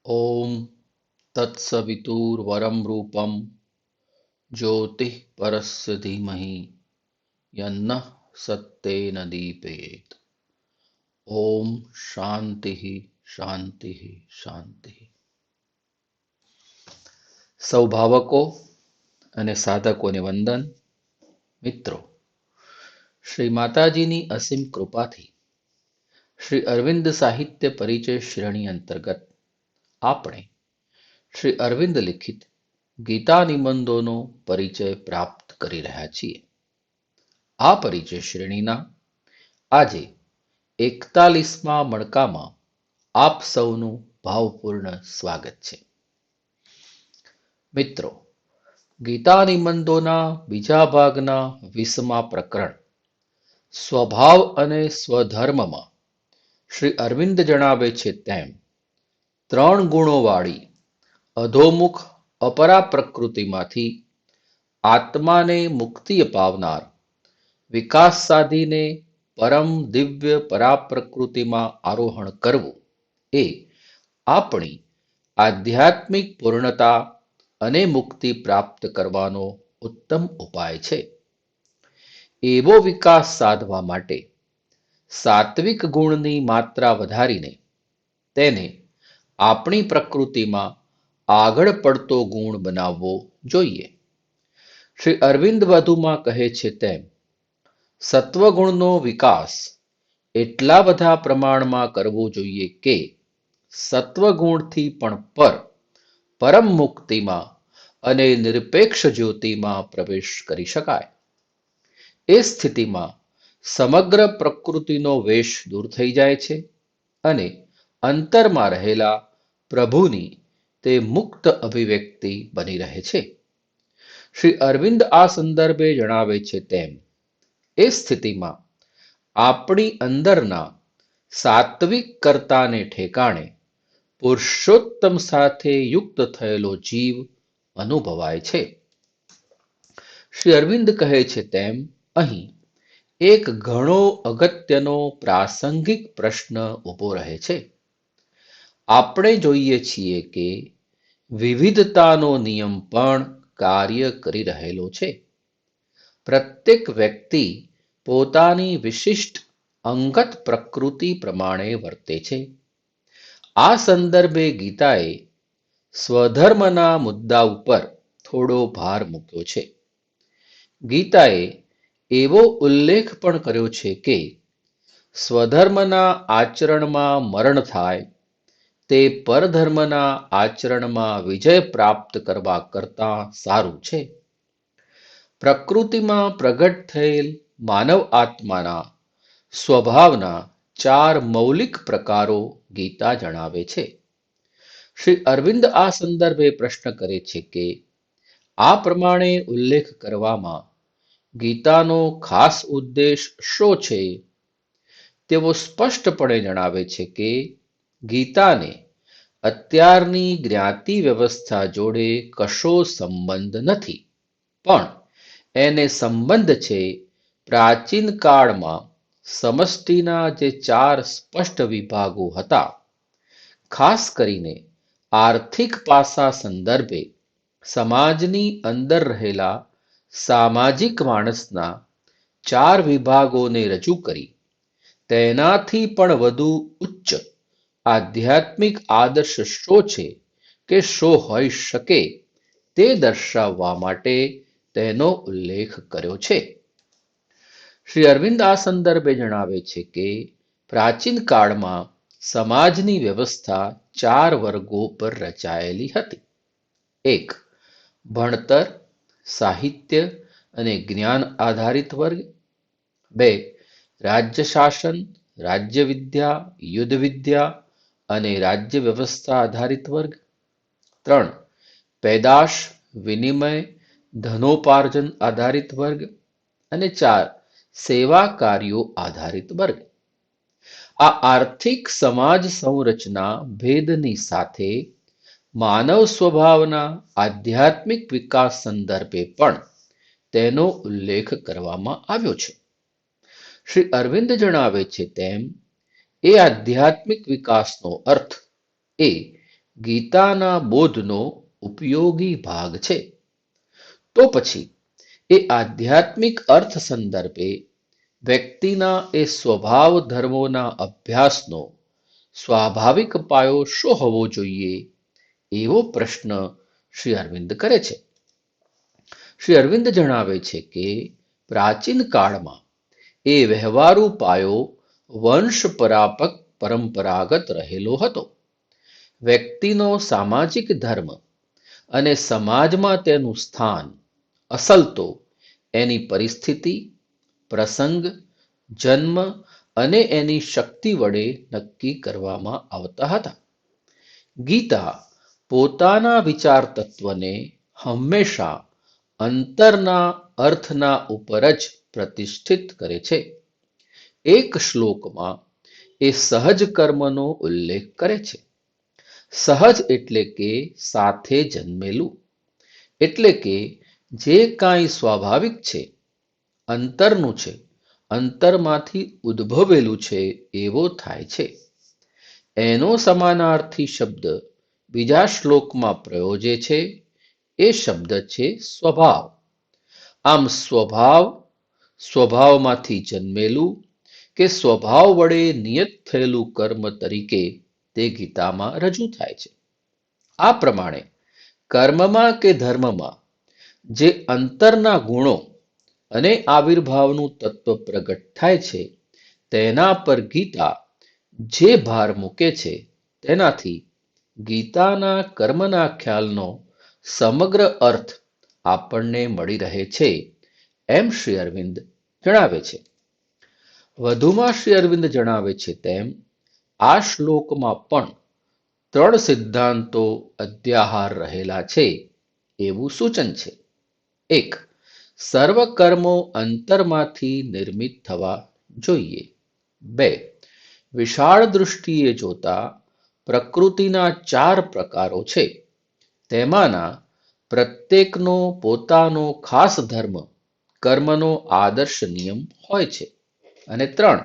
ॐ तत्सवितुर्वरं रूपं ज्योतिः परस्य धीमहि यन्नः सत्येन दीपयेत्। ॐ શાંતિઃ શાંતિઃ શાંતિઃ। સૌ ભાવકો અને સાધકોને વંદન। મિત્રો, શ્રી માતાજીની અસીમ કૃપાથી શ્રી અરવિંદ સાહિત્ય પરિચય શ્રેણી અંતર્ગત આપણે શ્રી અરવિંદ લિખિત ગીતા નિબંધોનો પરિચય પ્રાપ્ત કરી રહ્યા છીએ। આ પરિચય શ્રેણીના આજે 41મા મણકામાં આપ સૌનું ભાવપૂર્ણ સ્વાગત છે। મિત્રો, ગીતા નિબંધોના બીજા ભાગના 20મા પ્રકરણ સ્વભાવ અને સ્વધર્મમાં શ્રી અરવિંદ જણાવે છે તેમ 3 ગુણોવાળી અધોમુખ અપરા પ્રકૃતિમાંથી આત્માને મુક્તિ અપાવનાર વિકાસ સાધીને પરમ દિવ્ય પરાપ્રકૃતિમાં આરોહણ કરવું એ આપણી આધ્યાત્મિક પૂર્ણતા અને મુક્તિ પ્રાપ્ત કરવાનો ઉત્તમ ઉપાય છે। એવો વિકાસ સાધવા માટે સાત્વિક ગુણની માત્રા વધારીને તેને આપણી પ્રકૃતિમાં આગળ પડતો ગુણ બનાવવો જોઈએ। શ્રી અરવિંદ વધુમાં કહે છે તેમ સત્વગુણનો વિકાસ એટલા બધા પ્રમાણમાં કરવો જોઈએ કે સત્વગુણથી પણ પરમ મુક્તિમાં અને નિરપેક્ષ જ્યોતિમાં પ્રવેશ કરી શકાય। એ સ્થિતિમાં સમગ્ર પ્રકૃતિનો વેશ દૂર થઈ જાય છે અને અંતરમાં રહેલા પ્રભુની તે મુક્ત અભિવ્યક્તિ બની રહે છે। શ્રી અરવિંદ આ સંદર્ભે જણાવે છે તેમ એ સ્થિતિમાં આપણી અંદરના સાત્વિક કર્તાને ઠેકાણે પુરુષોત્તમ સાથે યુક્ત થયેલો જીવ અનુભવાય છે। શ્રી અરવિંદ કહે છે તેમ અહીં એક ઘણો અગત્યનો પ્રાસંગિક પ્રશ્ન ઊભો રહે છે। આપણે જોઈએ છીએ કે વિવિધતાનો નિયમ પણ કાર્ય કરી રહેલો છે। પ્રત્યેક વ્યક્તિ પોતાની વિશિષ્ટ અંગત પ્રકૃતિ પ્રમાણે વર્તે છે। આ સંદર્ભે ગીતાએ સ્વધર્મના મુદ્દા ઉપર થોડો ભાર મૂક્યો છે। ગીતાએ એવો ઉલ્લેખ પણ કર્યો છે કે સ્વધર્મના આચરણમાં મરણ થાય તે પરધર્મના આચરણમાં વિજય પ્રાપ્ત કરવા કરતાં સારું છે। પ્રકૃતિમાં પ્રગટ થયેલ માનવ આત્માના સ્વભાવના 4 મૌલિક પ્રકારો ગીતા જણાવે છે। શ્રી અરવિંદ આ સંદર્ભે પ્રશ્ન કરે છે કે આ પ્રમાણે ઉલ્લેખ કરવામાં ગીતાનો ખાસ ઉદ્દેશ શો છે? તેઓ સ્પષ્ટપણે જણાવે છે કે ગીતાને અત્યારની જ્ઞાતિ વ્યવસ્થા જોડે કશો સંબંધ નથી, પણ એને સંબંધ છે પ્રાચીન કાળમાં સમષ્ટિના જે 4 સ્પષ્ટ વિભાગો હતા, ખાસ કરીને આર્થિક પાસા સંદર્ભે સમાજની અંદર રહેલા સામાજિક માણસના 4 વિભાગોને રજૂ કરી તેનાથી પણ વધુ ઉચ્ચ આધ્યાત્મિક આદર્શ શો છે કે શો હોઈ શકે તે દર્શાવવા માટે તેનો ઉલ્લેખ કર્યો છે। શ્રી અરવિંદ આ સંદર્ભે જણાવે છે કે પ્રાચીન કાળમાં સમાજની વ્યવસ્થા 4 વર્ગો પર રચાયેલી હતી। 1. ભણતર, સાહિત્ય અને જ્ઞાન આધારિત વર્ગ। 2. રાજ્ય શાસન, રાજ્ય વિદ્યા, યુદ્ધ વિદ્યા અને રાજ્ય વ્યવસ્થા આધારિત વર્ગ। 3. પેદાશ, વિનિમય, ધનોપાર્જન આધારિત વર્ગ અને 4. સેવા કાર્યો આધારિત વર્ગ। આ આર્થિક સમાજ સંરચના ભેદની સાથે માનવ સ્વભાવના આધ્યાત્મિક વિકાસ સંદર્ભે પણ તેનો ઉલ્લેખ કરવામાં આવ્યો છે। શ્રી અરવિંદ જણાવે છે તેમ એ આધ્યાત્મિક વિકાસનો અર્થ એ ગીતાના બોધનો ઉપયોગી ભાગ છે. તો પછી એ આધ્યાત્મિક અર્થ સંદર્ભે વ્યક્તિના એ સ્વભાવ ધર્મોના અભ્યાસનો સ્વાભાવિક પાયો શું હોવો જોઈએ, એવો પ્રશ્ન શ્રી અરવિંદ કરે છે. શ્રી અરવિંદ જણાવે છે કે પ્રાચીન કાળમાં એ વ્યવહારુ પાયો વંશ પરંપરાગત રહેલો હતો. વ્યક્તિનો સામાજિક ધર્મ અને સમાજમાં તેનું સ્થાન અસલ તો એની પરિસ્થિતિ, પ્રસંગ, જન્મ અને એની શક્તિ વડે નક્કી કરવામાં આવતા હતા. ગીતા પોતાના વિચાર તત્વને હંમેશા અંતરના અર્થના ઉપર જ પ્રતિષ્ઠિત કરે છે. એક શ્લોકમાં એ સહજ કર્મનો ઉલ્લેખ કરે છે. સહજ એટલે કે સાથે જન્મેલું, એટલે કે જે કાંઈ સ્વાભાવિક છે, અંતરનું છે, અંતરમાંથી ઉદ્ભવેલું છે એવો થાય છે. એનો સમાનાર્થી શબ્દ બીજા શ્લોકમાં પ્રયોજે છે. એ શબ્દ છે સ્વભાવ. આમ સ્વભાવમાંથી જન્મેલું કે સ્વભાવ વડે નિયત થયેલું કર્મ તરીકે તે ગીતામાં રજૂ થાય છે. આ પ્રમાણે કર્મમાં કે ધર્મમાં જે અંતરના ગુણો અને આવિર્ભાવનું તત્વ પ્રગટ થાય છે, તેના પર ગીતા જે ભાર મૂકે છે, તેનાથી ગીતાના કર્મના ખ્યાલનો સમગ્ર અર્થ આપણને મળી રહે છે, એમ શ્રી અરવિંદ જણાવે છે. વધુમાં શ્રી અરવિંદ જણાવે છે તેમ આ શ્લોકમાં પણ 3 સિદ્ધાંતો અધ્યાહાર રહેલા છે એવું સૂચન છે. 1. સર્વ કર્મો અંતરમાંથી નિર્મિત થવા જોઈએ. 2. વિશાળ દૃષ્ટિએ જોતા પ્રકૃતિના 4 પ્રકારો છે. તેમાંના પ્રત્યેકનો પોતાનો ખાસ ધર્મ, કર્મનો આદર્શ નિયમ હોય છે. અને 3.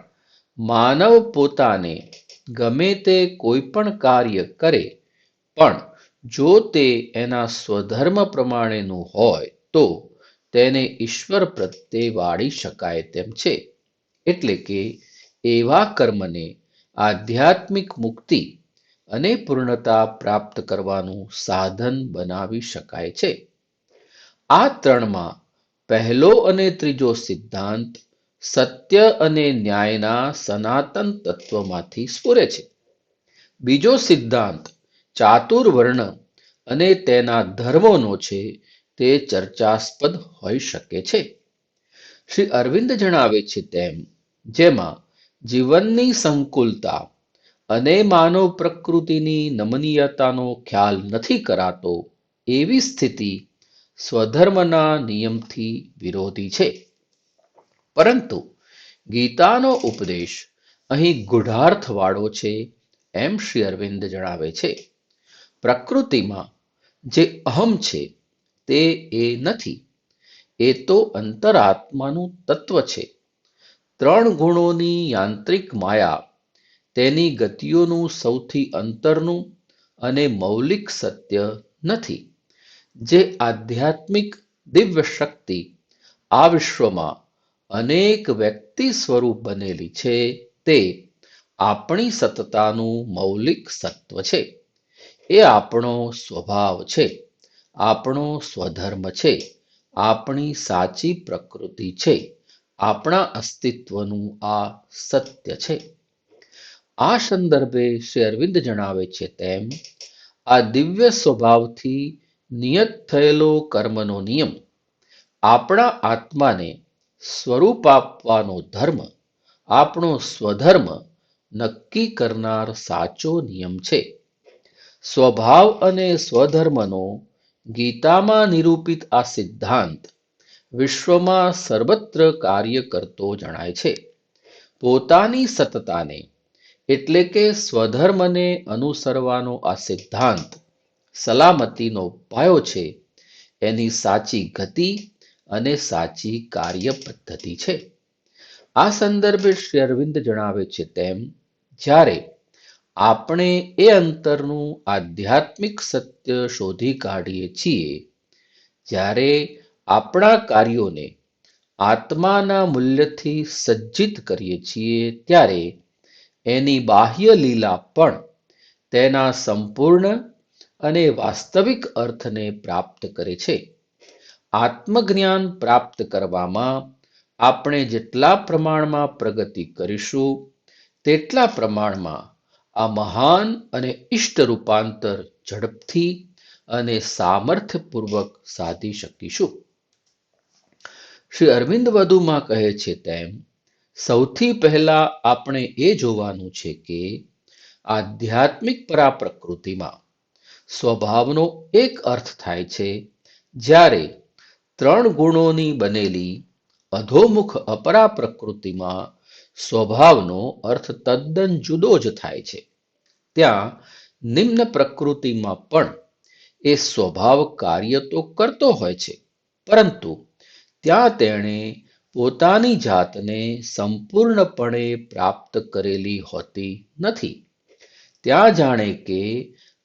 માનવ પોતાને ગમે તે કોઈ પણ કાર્ય કરે, પણ જો તે એના સ્વધર્મ પ્રમાણેનું હોય તો તેને ઈશ્વર પ્રત્યે વાળી શકાય તેમ છે. એટલે કે એવા કર્મને આધ્યાત્મિક મુક્તિ અને પૂર્ણતા પ્રાપ્ત કરવાનું સાધન બનાવી શકાય છે. આ 3માં પહેલો અને ત્રીજો સિદ્ધાંત સત્ય અને ન્યાયના સનાતન તત્વમાંથી સ્ફુરે છે. બીજો સિદ્ધાંત ચાતુર્વર્ણ અને તેના ધર્મોનો છે, તે ચર્ચાસ્પદ હોઈ શકે છે. શ્રી અરવિંદ જણાવે છે તેમ જેમાં જીવનની સંકુલતા અને માનવ પ્રકૃતિની નમનીયતાનો ખ્યાલ નથી કરાતો, એવી સ્થિતિ સ્વધર્મના નિયમથી વિરોધી છે. પરંતુ ગીતાનો ઉપદેશ અહીં ગૂઢાર્થવાળો છે, એમ શ્રી અરવિંદ જણાવે છે. પ્રકૃતિમાં જે અહમ છે તે એ નથી, એ તો અંતરાત્માનું તત્વ છે. 3 ગુણોની યાંત્રિક માયા તેની ગતિઓનું સૌથી અંતરનું અને મૌલિક સત્ય નથી. જે આધ્યાત્મિક દિવ્ય શક્તિ આ વિશ્વમાં અનેક વ્યક્તિ સ્વરૂપ બનેલી છે, તે આપણી સત્તાનું મૌલિક સત્વ છે. એ આપણો સ્વભાવ છે, આપણો સ્વધર્મ છે, આપણી સાચી પ્રકૃતિ છે, આપણા અસ્તિત્વનું આ સત્ય છે. આ સંદર્ભે શ્રી અરવિંદ જણાવે છે તેમ આ દિવ્ય સ્વભાવથી નિયત થયેલો કર્મનો નિયમ આપણા આત્માને સ્વરૂપ આપવાનો ધર્મ, આપણો સ્વધર્મ નક્કી કરનાર સાચો નિયમ છે. સ્વભાવ અને સ્વધર્મનો ગીતામાં નિરૂપિત આ સિદ્ધાંત વિશ્વમાં સર્વત્ર કાર્ય કરતો જણાય છે. પોતાની સત્તાને એટલે કે સ્વધર્મને અનુસરવાનો આ સિદ્ધાંત સલામતીનો પાયો છે, એની સાચી ગતિ અને સાચી કાર્ય પદ્ધતિ છે. આ સંદર્ભે શ્રી અરવિંદ જણાવે છે તેમ જ્યારે આપણે એ અંતરનું આધ્યાત્મિક સત્ય શોધી કાઢીએ છીએ જ્યારે આપણા કાર્યોને આત્માના મૂલ્યથી સજ્જિત કરીએ છીએ ત્યારે એની બાહ્ય લીલા પણ તેના સંપૂર્ણ અને વાસ્તવિક અર્થને પ્રાપ્ત કરે છે. આત્મજ્ઞાન પ્રાપ્ત કરવામાં આપણે જેટલા પ્રમાણમાં પ્રગતિ કરીશું તેટલા પ્રમાણમાં આ મહાન અને ઇષ્ટ રૂપાંતર ઝડપથી અને સામર્થ્યપૂર્વક સાધી શકીશું. શ્રી અરવિંદ વધુમાં કહે છે તેમ સૌથી પહેલા આપણે એ જોવાનું છે કે આધ્યાત્મિક પરાપ્રકૃતિમાં સ્વભાવનો એક અર્થ થાય છે જ્યારે 3 ગુણોની બનેલી અધોમુખ અપરા પ્રકૃતિમાં સ્વભાવનો અર્થ તદ્દન જુદો જ થાય છે. ત્યાં નિમ્ન પ્રકૃતિમાં પણ એ સ્વભાવ કાર્ય તો કરતો હોય છે, પરંતુ ત્યાં તેણે પોતાની જાતને સંપૂર્ણપણે પ્રાપ્ત કરેલી હોતી નથી. ત્યાં જાણે કે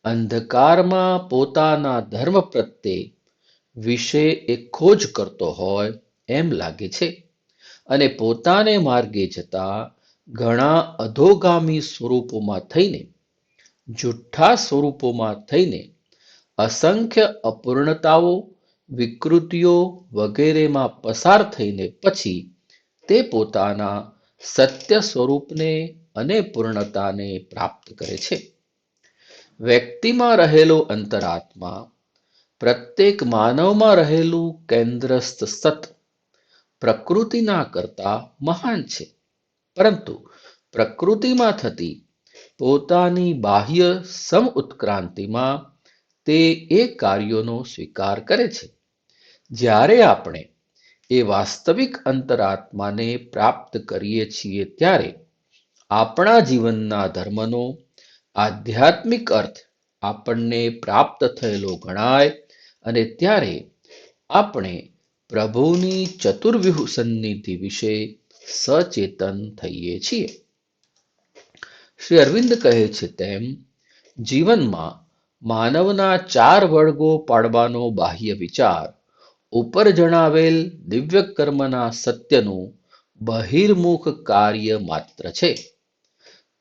અંધકારમાં પોતાના ધર્મ પ્રત્યે વિશે એ ખોજ કરતો હોય એમ લાગે છે અને પોતાને માર્ગે જતા ઘણા અધોગામી સ્વરૂપોમાં થઈને, જુઠ્ઠા સ્વરૂપોમાં થઈને, અસંખ્ય અપૂર્ણતાઓ, વિકૃતિઓ વગેરેમાં પસાર થઈને પછી તે પોતાના સત્ય સ્વરૂપને અને પૂર્ણતાને પ્રાપ્ત કરે છે. વ્યક્તિમાં રહેલો અંતરાત્મા પ્રત્યેક માનવમાં રહેલું કેન્દ્રસ્થ સત પ્રકૃતિના કરતા મહાન છે, પરંતુ પ્રકૃતિમાં થતી પોતાની બાહ્ય સમઉત્ક્રાંતિમાં તે એ કાર્યોનો સ્વીકાર કરે છે. જ્યારે આપણે એ વાસ્તવિક અંતરાત્માને પ્રાપ્ત કરીએ છીએ ત્યારે આપણા જીવનના ધર્મનો આધ્યાત્મિક અર્થ આપણને પ્રાપ્ત થયેલો ગણાય અને ત્યારે આપણે પ્રભુની ચતુર્વ્યુહ સન્નિધિ વિશે સચેતન થઈએ છીએ. શ્રી અરવિંદ કહે છે તેમ જીવનમાં માનવના 4 વર્ગો પાડવાનો બાહ્ય વિચાર ઉપર જણાવેલ દિવ્ય કર્મના સત્યનું બહિર્મુખ કાર્ય માત્ર છે.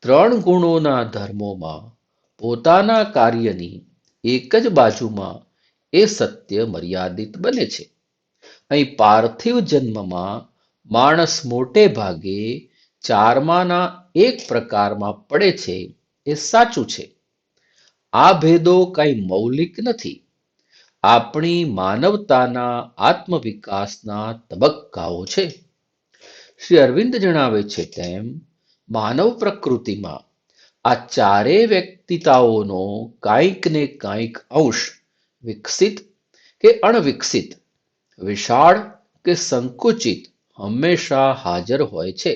3 ગુણોના ધર્મોમાં પોતાના કાર્યની એક જ બાજુમાં એ સત્ય મર્યાદિત બને છે. અહીં પાર્થિવ જન્મમાં માણસ મોટે ભાગે 4માના એક પ્રકારમાં પડે છે એ સાચું છે. આ ભેદો કંઈ મૌલિક નથી, આપણી માનવતાના આત્મવિકાસના તબક્કાઓ છે. શ્રી અરવિંદ જણાવે છે તેમ માનવ પ્રકૃતિમાં આ 4 વ્યક્તિતાઓનો કાંઈક ને કાંઈક અંશ વિકસિત કે અણવિકસિત, વિશાળ કે સંકુચિત હંમેશા હાજર હોય છે,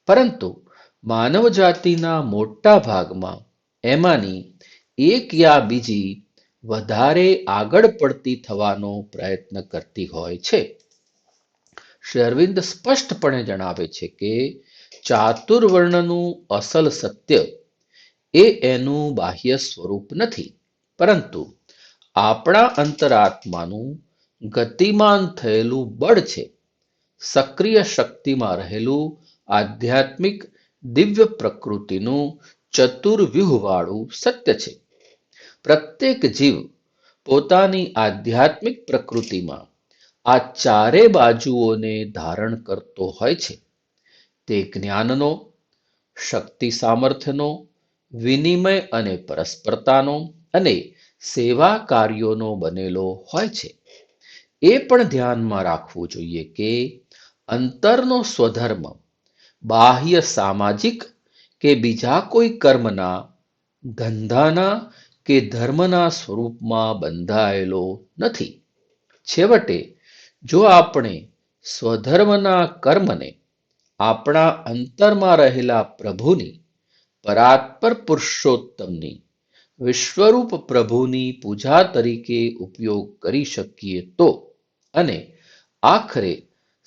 પરંતુ માનવ જાતિના મોટા ભાગમાં એમાંની એક યા બીજી વધારે આગળ પડતી થવાનો પ્રયત્ન કરતી હોય છે. શ્રી અરવિંદ સ્પષ્ટપણે જણાવે છે કે ચાતુર્વર્ણનું અસલ સત્ય એ એનું બાહ્ય સ્વરૂપ નથી, પરંતુ આપણા અંતરાત્માનું ગતિમાન થયેલું બળ છે, સક્રિય શક્તિમાં રહેલું આધ્યાત્મિક દિવ્ય પ્રકૃતિનું ચતુર્વ્યુહવાળું સત્ય છે. પ્રત્યેક જીવ પોતાની આધ્યાત્મિક પ્રકૃતિમાં આ 4 બાજુઓને ધારણ કરતો હોય છે. તે જ્ઞાનનો, શક્તિ સામર્થ્યનો, વિનિમય અને પરસ્પરતાનો અને સેવા કાર્યોનો બનેલો હોય છે. એ પણ ધ્યાનમાં રાખવું જોઈએ કે અંતરનો સ્વધર્મ બાહ્ય સામાજિક કે બીજા કોઈ કર્મના, ધંધાના કે ધર્મના સ્વરૂપમાં બંધાયેલો નથી. છેવટે જો આપણે સ્વધર્મના કર્મને આપણા અંતરમાં રહેલા પ્રભુની, પરાત્પર પુરુષોત્તમની, વિશ્વરૂપ પ્રભુની પૂજા તરીકે ઉપયોગ કરી શકીએ તો અને આખરે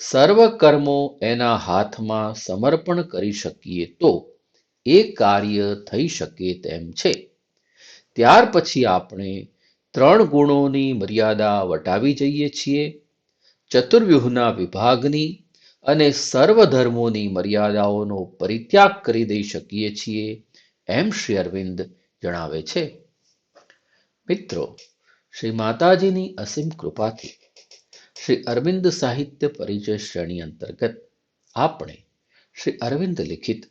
સર્વ કર્મો એના હાથમાં સમર્પણ કરી શકીએ તો એ કાર્ય થઈ શકે તેમ છે. ત્યાર પછી આપણે 3 ગુણોની મર્યાદા વટાવી જઈએ છીએ. ચતુર્વ્યુહના વિભાગની અને સર્વધર્મોની મર્યાદાઓનો પરિત્યાગ કરી દઈ શકીએ છીએ, એમ શ્રી અરવિંદ જણાવે છે. મિત્રો, શ્રી માતાજીની અસીમ કૃપાથી શ્રી અરવિંદ સાહિત્ય પરિચય શ્રેણી અંતર્ગત આપણે શ્રી અરવિંદ લિખિત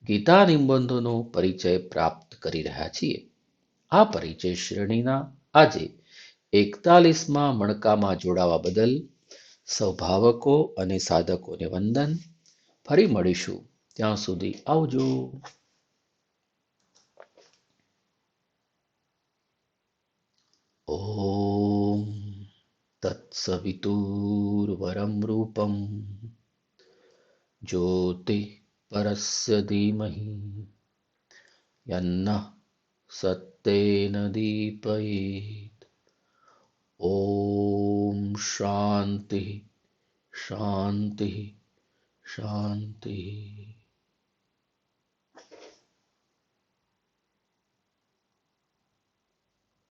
ગીતા નિબંધોનો પરિચય પ્રાપ્ત કરી રહ્યા છીએ. આ પરિચય શ્રેણીના આજે 41મા મણકામાં જોડાવા બદલ સૌ ભાવકો અને સાધકોને વંદન. ફરી મળીશું, ત્યાં સુધી આવજો. ઓમ તત્સવિતુર્વરમ રૂપમ જ્યોતિ પરસ્ય ધીમહિ યન્નઃ સત્યેન દીપયેત. ઓમ શાંતિ શાંતિ શાંતિ.